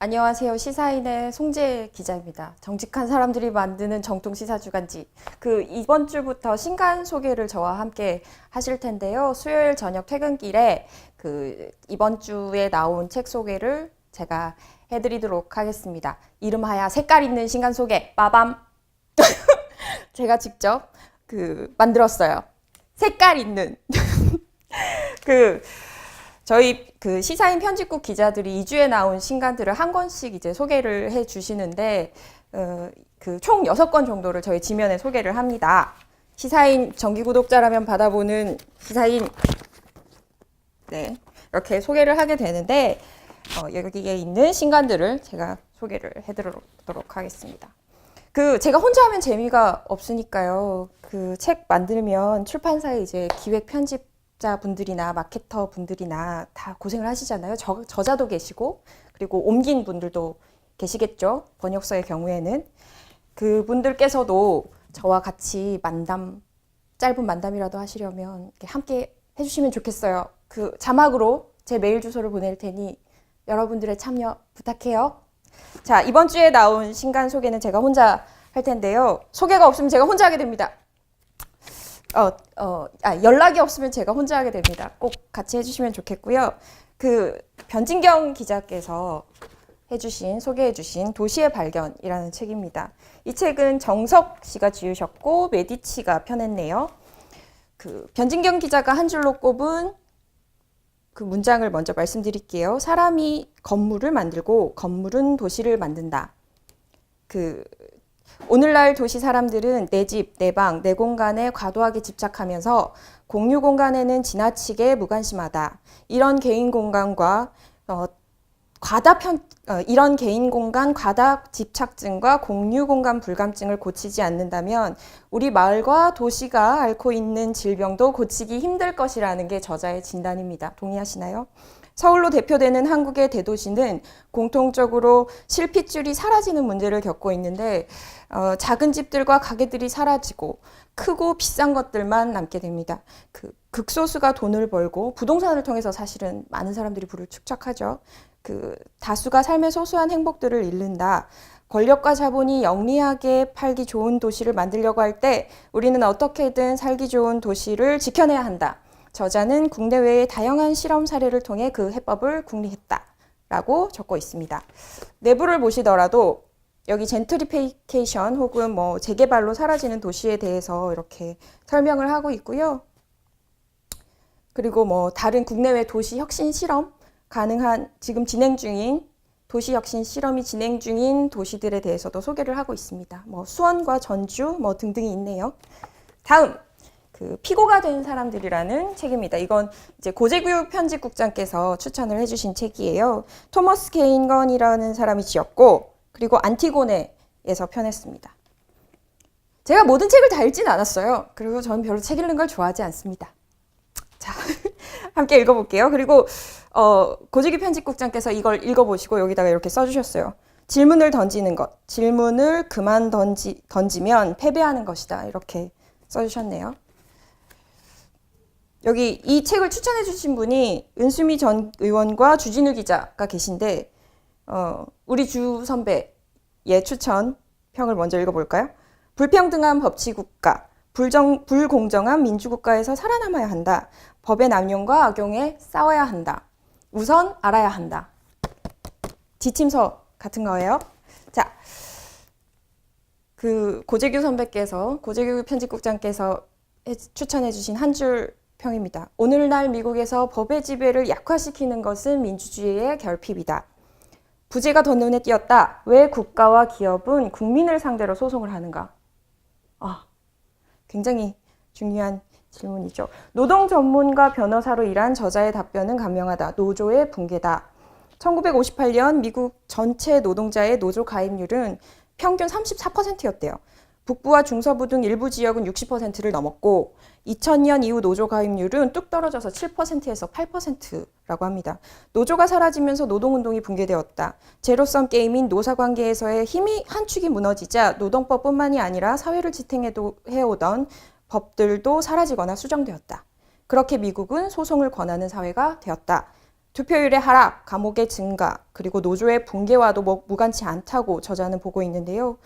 안녕하세요. 시사인의 송재 기자입니다. 정직한 사람들이 만드는 정통 시사 주간지. 이번 주부터 신간 소개를 저와 함께 하실 텐데요. 수요일 저녁 퇴근길에 이번 주에 나온 책 소개를 제가 해드리도록 하겠습니다. 이름하여 색깔 있는 신간 소개. 빠밤. 제가 직접 만들었어요. 색깔 있는. 저희 시사인 편집국 기자들이 2주에 나온 신간들을 한 권씩 이제 소개를 해 주시는데, 총 6권 정도를 저희 지면에 소개를 합니다. 시사인 정기 구독자라면 받아보는 시사인, 네, 이렇게 소개를 하게 되는데, 여기에 있는 신간들을 제가 소개를 해드리도록 하겠습니다. 제가 혼자 하면 재미가 없으니까요. 책 만들면 출판사에 이제 기획 편집 분들이나 마케터 분들이나 다 고생을 하시잖아요. 저자도 계시고 그리고 옮긴 분들도 계시겠죠. 번역서의 경우에는 그분들께서도 저와 같이 짧은 만담이라도 하시려면 이렇게 함께 해주시면 좋겠어요. 자막으로 제 메일 주소를 보낼 테니 여러분들의 참여 부탁해요. 자, 이번 주에 나온 신간 소개는 제가 혼자 할 텐데요. 소개가 없으면 제가 혼자 하게 됩니다. 연락이 없으면 제가 혼자 하게 됩니다. 꼭 같이 해주시면 좋겠고요. 변진경 기자께서 소개해주신 도시의 발견이라는 책입니다. 이 책은 정석 씨가 지으셨고 메디치가 펴냈네요. 변진경 기자가 한 줄로 꼽은 문장을 먼저 말씀드릴게요. 사람이 건물을 만들고 건물은 도시를 만든다. 오늘날 도시 사람들은 내 집, 내 방, 내 공간에 과도하게 집착하면서 공유 공간에는 지나치게 무관심하다. 이런 개인 공간 과다 집착증과 공유 공간 불감증을 고치지 않는다면 우리 마을과 도시가 앓고 있는 질병도 고치기 힘들 것이라는 게 저자의 진단입니다. 동의하시나요? 서울로 대표되는 한국의 대도시는 공통적으로 실핏줄이 사라지는 문제를 겪고 있는데 작은 집들과 가게들이 사라지고 크고 비싼 것들만 남게 됩니다. 극소수가 돈을 벌고 부동산을 통해서 사실은 많은 사람들이 부를 축적하죠. 다수가 삶의 소소한 행복들을 잃는다. 권력과 자본이 영리하게 팔기 좋은 도시를 만들려고 할 때 우리는 어떻게든 살기 좋은 도시를 지켜내야 한다. 저자는 국내외의 다양한 실험 사례를 통해 그 해법을 궁리했다라고 적고 있습니다. 내부를 보시더라도 여기 젠트리피케이션 혹은 재개발로 사라지는 도시에 대해서 이렇게 설명을 하고 있고요. 그리고 다른 국내외 도시 혁신 실험 가능한 지금 진행 중인 도시 혁신 실험이 진행 중인 도시들에 대해서도 소개를 하고 있습니다. 수원과 전주 등등이 있네요. 다음 피고가 된 사람들이라는 책입니다. 이건 이제 고재규 편집국장께서 추천을 해주신 책이에요. 토머스 케인건이라는 사람이 지었고 그리고 안티고네에서 펴냈습니다. 제가 모든 책을 다 읽진 않았어요. 그리고 저는 별로 책 읽는 걸 좋아하지 않습니다. 자, 함께 읽어볼게요. 그리고 고재규 편집국장께서 이걸 읽어보시고 여기다가 이렇게 써주셨어요. 질문을 던지는 것, 질문을 그만 던지면 패배하는 것이다. 이렇게 써주셨네요. 여기 이 책을 추천해 주신 분이 은수미 전 의원과 주진우 기자가 계신데 우리 주 선배의 추천 평을 먼저 읽어볼까요? 불평등한 법치국가, 불공정한 민주국가에서 살아남아야 한다. 법의 남용과 악용에 싸워야 한다. 우선 알아야 한다. 지침서 같은 거예요. 자, 고재규 편집국장께서 추천해 주신 한 줄 평입니다. 오늘날 미국에서 법의 지배를 약화시키는 것은 민주주의의 결핍이다. 부재가 더 눈에 띄었다. 왜 국가와 기업은 국민을 상대로 소송을 하는가? 굉장히 중요한 질문이죠. 노동 전문가 변호사로 일한 저자의 답변은 간명하다. 노조의 붕괴다. 1958년 미국 전체 노동자의 노조 가입률은 평균 34%였대요. 북부와 중서부 등 일부 지역은 60%를 넘었고 2000년 이후 노조 가입률은 뚝 떨어져서 7%에서 8%라고 합니다. 노조가 사라지면서 노동운동이 붕괴되었다. 제로섬 게임인 노사관계에서의 힘이 한 축이 무너지자 노동법뿐만이 아니라 사회를 지탱해오던 법들도 사라지거나 수정되었다. 그렇게 미국은 소송을 권하는 사회가 되었다. 투표율의 하락, 감옥의 증가, 그리고 노조의 붕괴와도 무관치 않다고 저자는 보고 있는데요.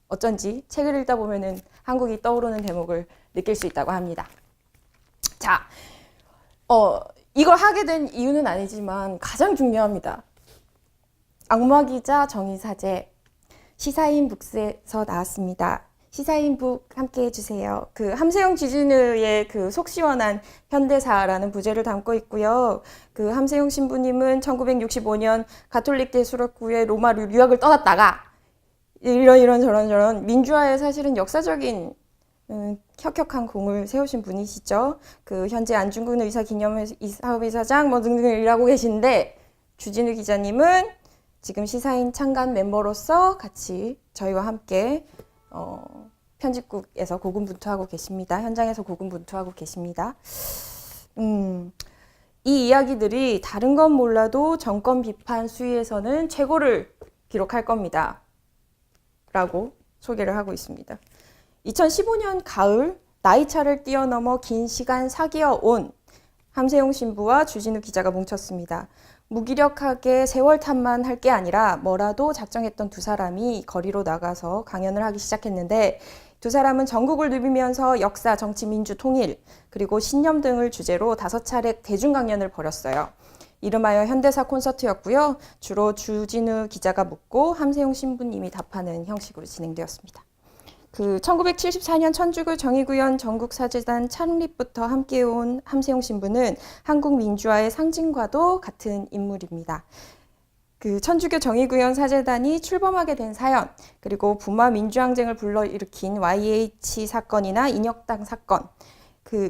어쩐지 책을 읽다 보면은 한국이 떠오르는 대목을 느낄 수 있다고 합니다. 자, 이걸 하게 된 이유는 아니지만 가장 중요합니다. 악마 기자 정의사제 시사인 북스에서 나왔습니다. 시사인 북 함께 해주세요. 그 함세용 지진의 그 속 시원한 현대사라는 부제를 담고 있고요. 그 함세용 신부님은 1965년 가톨릭 예술학부에 로마 유학을 떠났다가 이런 저런 민주화에 사실은 역사적인 혁혁한 공을 세우신 분이시죠. 그 현재 안중근 의사 기념사업이사장 뭐 등등을 일하고 계신데 주진우 기자님은 지금 시사인 창간 멤버로서 같이 저희와 함께 편집국에서 고군분투하고 계십니다. 현장에서 고군분투하고 계십니다. 이 이야기들이 다른 건 몰라도 정권 비판 수위에서는 최고를 기록할 겁니다. 라고 소개를 하고 있습니다. 2015년 가을 나이차를 뛰어넘어 긴 시간 사귀어 온 함세용 신부와 주진우 기자가 뭉쳤습니다. 무기력하게 세월 탓만 할 게 아니라 뭐라도 작정했던 두 사람이 거리로 나가서 강연을 하기 시작했는데 두 사람은 전국을 누비면서 역사, 정치, 민주, 통일, 그리고 신념 등을 주제로 5차례 대중 강연을 벌였어요. 이름하여 현대사 콘서트였고요. 주로 주진우 기자가 묻고 함세용 신부님이 답하는 형식으로 진행되었습니다. 그 1974년 천주교 정의구현 전국사재단 창립부터 함께해온 함세용 신부는 한국 민주화의 상징과도 같은 인물입니다. 그 천주교 정의구현 사재단이 출범하게 된 사연, 그리고 부마 민주항쟁을 불러일으킨 YH 사건이나 인혁당 사건,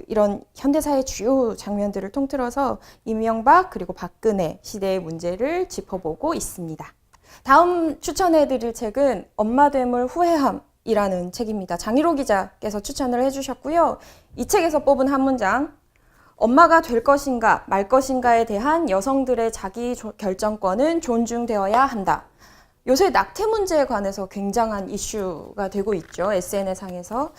이런 현대사의 주요 장면들을 통틀어서 이명박 그리고 박근혜 시대의 문제를 짚어보고 있습니다. 다음 추천해드릴 책은 엄마됨을 후회함이라는 책입니다. 장희로 기자께서 추천을 해주셨고요. 이 책에서 뽑은 한 문장, 엄마가 될 것인가 말 것인가에 대한 여성들의 자기 결정권은 존중되어야 한다. 요새 낙태 문제에 관해서 굉장한 이슈가 되고 있죠. SNS상에서.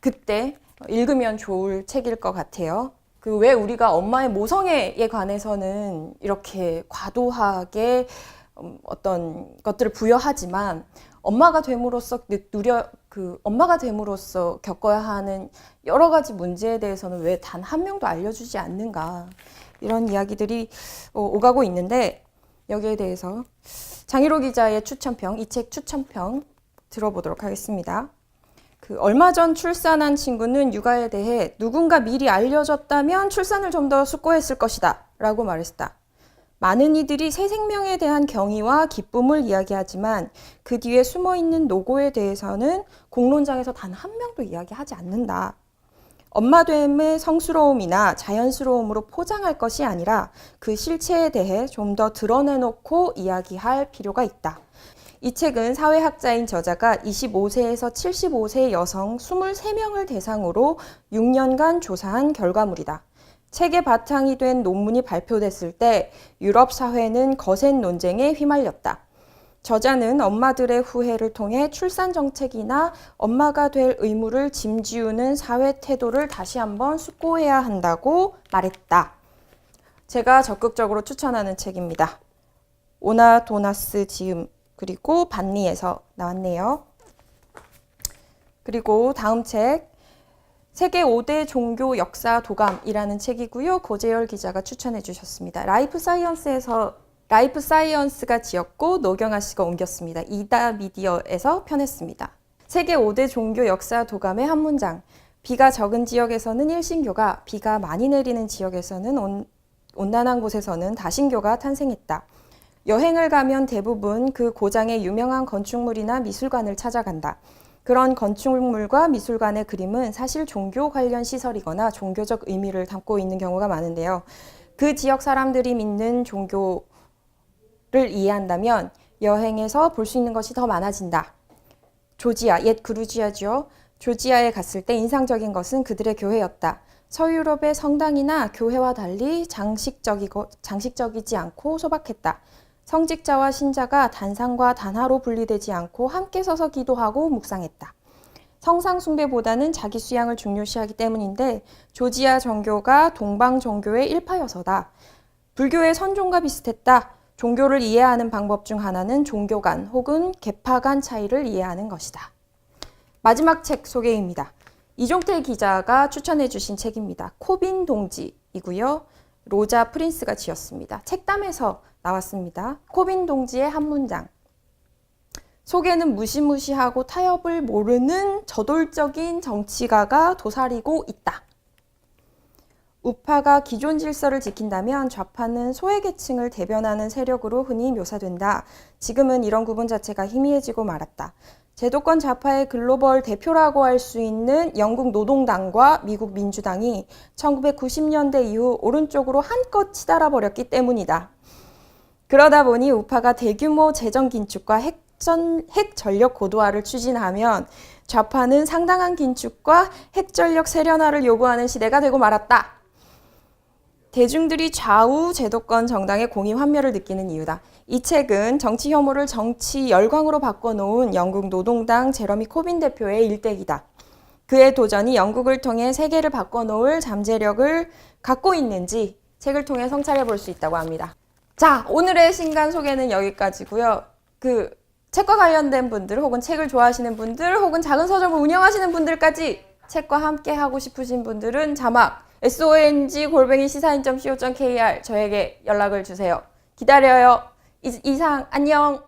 그때 읽으면 좋을 책일 것 같아요. 왜 우리가 엄마의 모성애에 관해서는 이렇게 과도하게 어떤 것들을 부여하지만 엄마가 됨으로써 엄마가 됨으로써 겪어야 하는 여러 가지 문제에 대해서는 왜 단 한 명도 알려주지 않는가, 이런 이야기들이 오가고 있는데, 여기에 대해서 장희로 기자의 추천평, 이 책 추천평 들어보도록 하겠습니다. 얼마 전 출산한 친구는 육아에 대해 누군가 미리 알려줬다면 출산을 좀 더 수고했을 것이다 라고 말했다. 많은 이들이 새 생명에 대한 경의와 기쁨을 이야기하지만 그 뒤에 숨어있는 노고에 대해서는 공론장에서 단 한 명도 이야기하지 않는다. 엄마됨의 성스러움이나 자연스러움으로 포장할 것이 아니라 그 실체에 대해 좀 더 드러내놓고 이야기할 필요가 있다. 이 책은 사회학자인 저자가 25세에서 75세 여성 23명을 대상으로 6년간 조사한 결과물이다. 책의 바탕이 된 논문이 발표됐을 때 유럽 사회는 거센 논쟁에 휘말렸다. 저자는 엄마들의 후회를 통해 출산 정책이나 엄마가 될 의무를 짐지우는 사회 태도를 다시 한번 숙고해야 한다고 말했다. 제가 적극적으로 추천하는 책입니다. 오나 도나스 지음, 그리고 반리에서 나왔네요. 그리고 다음 책, 세계 5대 종교 역사 도감이라는 책이고요. 고재열 기자가 추천해 주셨습니다. 라이프 사이언스가 지었고 노경아 씨가 옮겼습니다. 이다미디어에서 편했습니다. 세계 5대 종교 역사 도감의 한 문장. 비가 적은 지역에서는 일신교가, 비가 많이 내리는 지역에서는 온난한 곳에서는 다신교가 탄생했다. 여행을 가면 대부분 그 고장의 유명한 건축물이나 미술관을 찾아간다. 그런 건축물과 미술관의 그림은 사실 종교 관련 시설이거나 종교적 의미를 담고 있는 경우가 많은데요. 그 지역 사람들이 믿는 종교를 이해한다면 여행에서 볼 수 있는 것이 더 많아진다. 조지아, 옛 그루지아죠. 조지아에 갔을 때 인상적인 것은 그들의 교회였다. 서유럽의 성당이나 교회와 달리 장식적이지 않고 소박했다. 성직자와 신자가 단상과 단하로 분리되지 않고 함께 서서 기도하고 묵상했다. 성상 숭배보다는 자기 수양을 중요시하기 때문인데 조지아 정교가 동방 정교의 일파여서다. 불교의 선종과 비슷했다. 종교를 이해하는 방법 중 하나는 종교 간 혹은 계파 간 차이를 이해하는 것이다. 마지막 책 소개입니다. 이종태 기자가 추천해 주신 책입니다. 코빈 동지이고요. 로자 프린스가 지었습니다. 책담에서 나왔습니다. 코빈 동지의 한 문장. 속에는 무시무시하고 타협을 모르는 저돌적인 정치가가 도사리고 있다. 우파가 기존 질서를 지킨다면 좌파는 소외계층을 대변하는 세력으로 흔히 묘사된다. 지금은 이런 구분 자체가 희미해지고 말았다. 제도권 좌파의 글로벌 대표라고 할 수 있는 영국 노동당과 미국 민주당이 1990년대 이후 오른쪽으로 한껏 치달아 버렸기 때문이다. 그러다 보니 우파가 대규모 재정 긴축과 핵 전력 고도화를 추진하면 좌파는 상당한 긴축과 핵전력 세련화를 요구하는 시대가 되고 말았다. 대중들이 좌우 제도권 정당의 공의 환멸을 느끼는 이유다. 이 책은 정치 혐오를 정치 열광으로 바꿔놓은 영국 노동당 제러미 코빈 대표의 일대기다. 그의 도전이 영국을 통해 세계를 바꿔놓을 잠재력을 갖고 있는지 책을 통해 성찰해 볼 수 있다고 합니다. 자, 오늘의 신간 소개는 여기까지고요. 책과 관련된 분들 혹은 책을 좋아하시는 분들 혹은 작은 서점을 운영하시는 분들까지 책과 함께 하고 싶으신 분들은 자막 song@시사인.co.kr 저에게 연락을 주세요. 기다려요. 이상 안녕.